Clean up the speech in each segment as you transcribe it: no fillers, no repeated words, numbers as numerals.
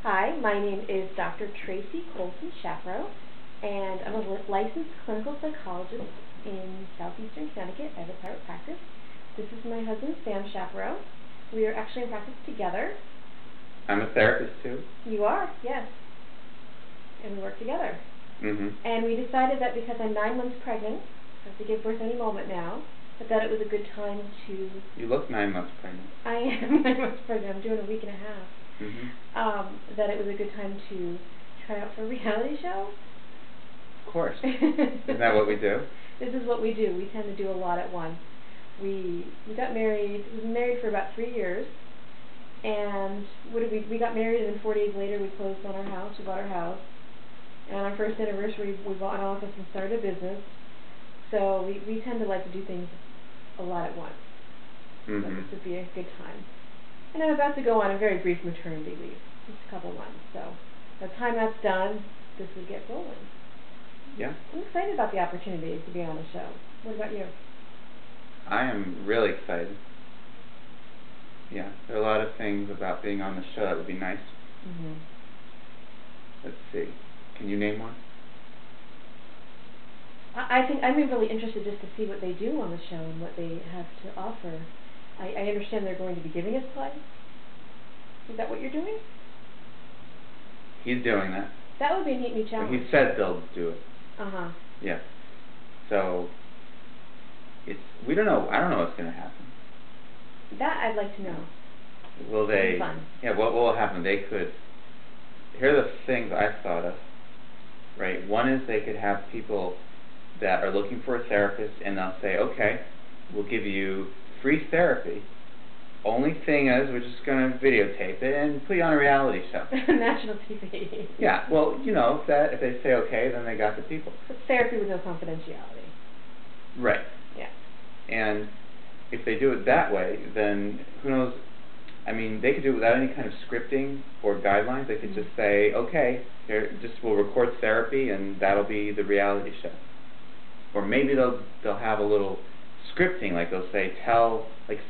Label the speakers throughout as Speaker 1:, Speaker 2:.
Speaker 1: Hi, my name is Dr. Tracy Colson Shapiro, and I'm a licensed clinical psychologist in southeastern Connecticut. I have a private practice. This is my husband, Sam Shapiro. We are actually in practice together.
Speaker 2: I'm a therapist too.
Speaker 1: You are, yes. And we work together.
Speaker 2: Mm-hmm.
Speaker 1: And we decided that because I'm 9 months pregnant, I have to give birth any moment now, but that it was a good time to...
Speaker 2: You look 9 months pregnant.
Speaker 1: I am 9 months pregnant. I'm doing a week and a half.
Speaker 2: Mm-hmm.
Speaker 1: That it was a good time to try out for a reality show.
Speaker 2: Of course. Isn't that what we do?
Speaker 1: This is what we do. We tend to do a lot at once. We got married. We've been married for about 3 years. And we got married, and then 4 days later we closed on our house. We bought our house. And on our first anniversary we bought an office and started a business. So we tend to like to do things a lot at once.
Speaker 2: Mm-hmm.
Speaker 1: So this would be a good time. And I'm about to go on a very brief maternity leave, just a couple months. So by the time that's done, this would get rolling.
Speaker 2: Yeah.
Speaker 1: I'm excited about the opportunity to be on the show. What about you?
Speaker 2: I am really excited. Yeah, there are a lot of things about being on the show that would be nice.
Speaker 1: Mm-hmm.
Speaker 2: Let's see. Can you name one?
Speaker 1: I think I'm really interested just to see what they do on the show and what they have to offer. I understand they're going to be giving us play. Is that what you're doing?
Speaker 2: He's doing that.
Speaker 1: That would be a neat new challenge.
Speaker 2: Well, he said they'll do it.
Speaker 1: Uh-huh.
Speaker 2: Yes. So, we don't know. I don't know what's going to happen.
Speaker 1: That I'd like to know.
Speaker 2: Will they?
Speaker 1: It'll be fun.
Speaker 2: Yeah. What will happen? They could. Here are the things I've thought of. Right. One is they could have people that are looking for a therapist, and they'll say, "Okay, we'll give you free therapy. Only thing is, we're just going to videotape it and put you on a reality show."
Speaker 1: National TV.
Speaker 2: Yeah. Well, you know, if they say okay, then they got the people.
Speaker 1: It's therapy with no confidentiality.
Speaker 2: Right.
Speaker 1: Yeah.
Speaker 2: And if they do it that way, then who knows? I mean, they could do it without any kind of scripting or guidelines. They could just say, okay, we'll record therapy, and that'll be the reality show. Or maybe they'll have a little scripting, like they'll say,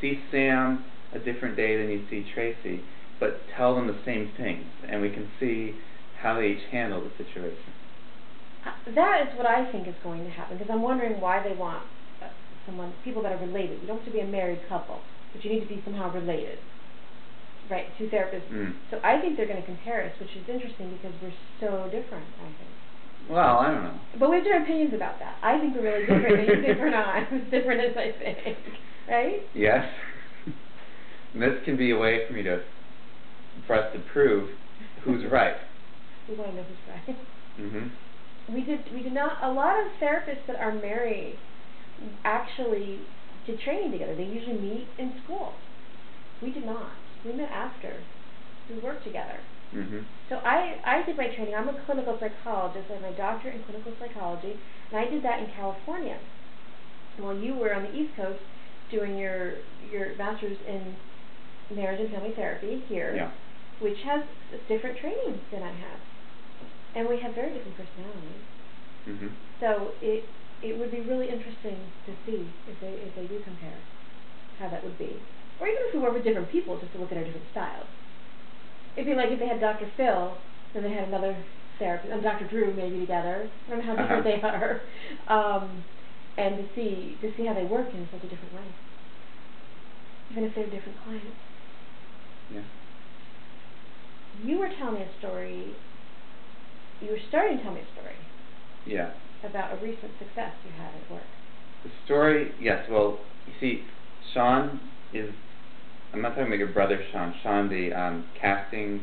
Speaker 2: see Sam a different day than you see Tracy, but tell them the same things, and we can see how they each handle the situation.
Speaker 1: That is what I think is going to happen, because I'm wondering why they want people that are related. You don't have to be a married couple, but you need to be somehow related. Right, two therapists. So I think they're going to compare us, which is interesting because we're so different, I think.
Speaker 2: Well, I don't know.
Speaker 1: But we have different opinions about that. I think we're really different, and you think we're not. As different as I think. Right?
Speaker 2: Yes. And this can be a way for us to prove who's right.
Speaker 1: We want to know who's right.
Speaker 2: Mm-hmm.
Speaker 1: We did not, a lot of therapists that are married actually did training together. They usually meet in school. We did not. We met after. We worked together.
Speaker 2: Mm-hmm.
Speaker 1: So I did my training. I'm a clinical psychologist. I have my doctorate in clinical psychology, and I did that in California. While you were on the East Coast doing your master's in marriage and family therapy here,
Speaker 2: yeah,
Speaker 1: which has different training than I have. And we have very different personalities.
Speaker 2: Mm-hmm. So
Speaker 1: it would be really interesting to see if they do compare how that would be. Or even if we work with different people, just to look at our different styles. It'd be like if they had Dr. Phil, then they had another therapist, and Dr. Drew maybe together. I don't know how different they are. And to see how they work in such a different way. Even if they're different clients.
Speaker 2: Yeah.
Speaker 1: You were telling me a story. You were starting to tell me a story.
Speaker 2: Yeah.
Speaker 1: About a recent success you had at work.
Speaker 2: The story, yes. Well, you see, Sean is. I'm not talking about your brother, Sean. Sean, the casting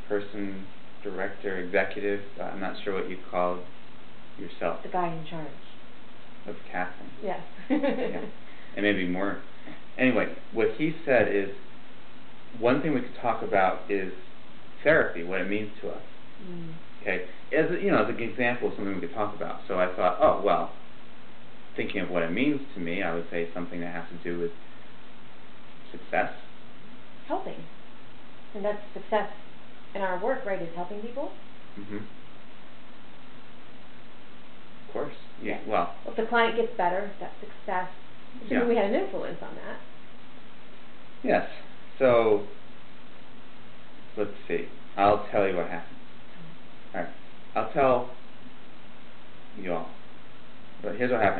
Speaker 2: person, director, executive. I'm not sure what you call yourself.
Speaker 1: The guy in charge.
Speaker 2: Of casting.
Speaker 1: Yes.
Speaker 2: Yeah. And maybe more. Anyway, what he said is, one thing we could talk about is therapy, what it means to us. Okay, as an example of something we could talk about. So I thought, oh well, thinking of what it means to me, I would say something that has to do with success.
Speaker 1: Helping, and that's success in our work, right? Is helping people.
Speaker 2: Mm-hmm. Of course. Yeah. Well,
Speaker 1: if the client gets better, that's success. Assuming we had an influence on that.
Speaker 2: Yes. So let's see. I'll tell you what happened. Alright. I'll tell you all. But here's what happened.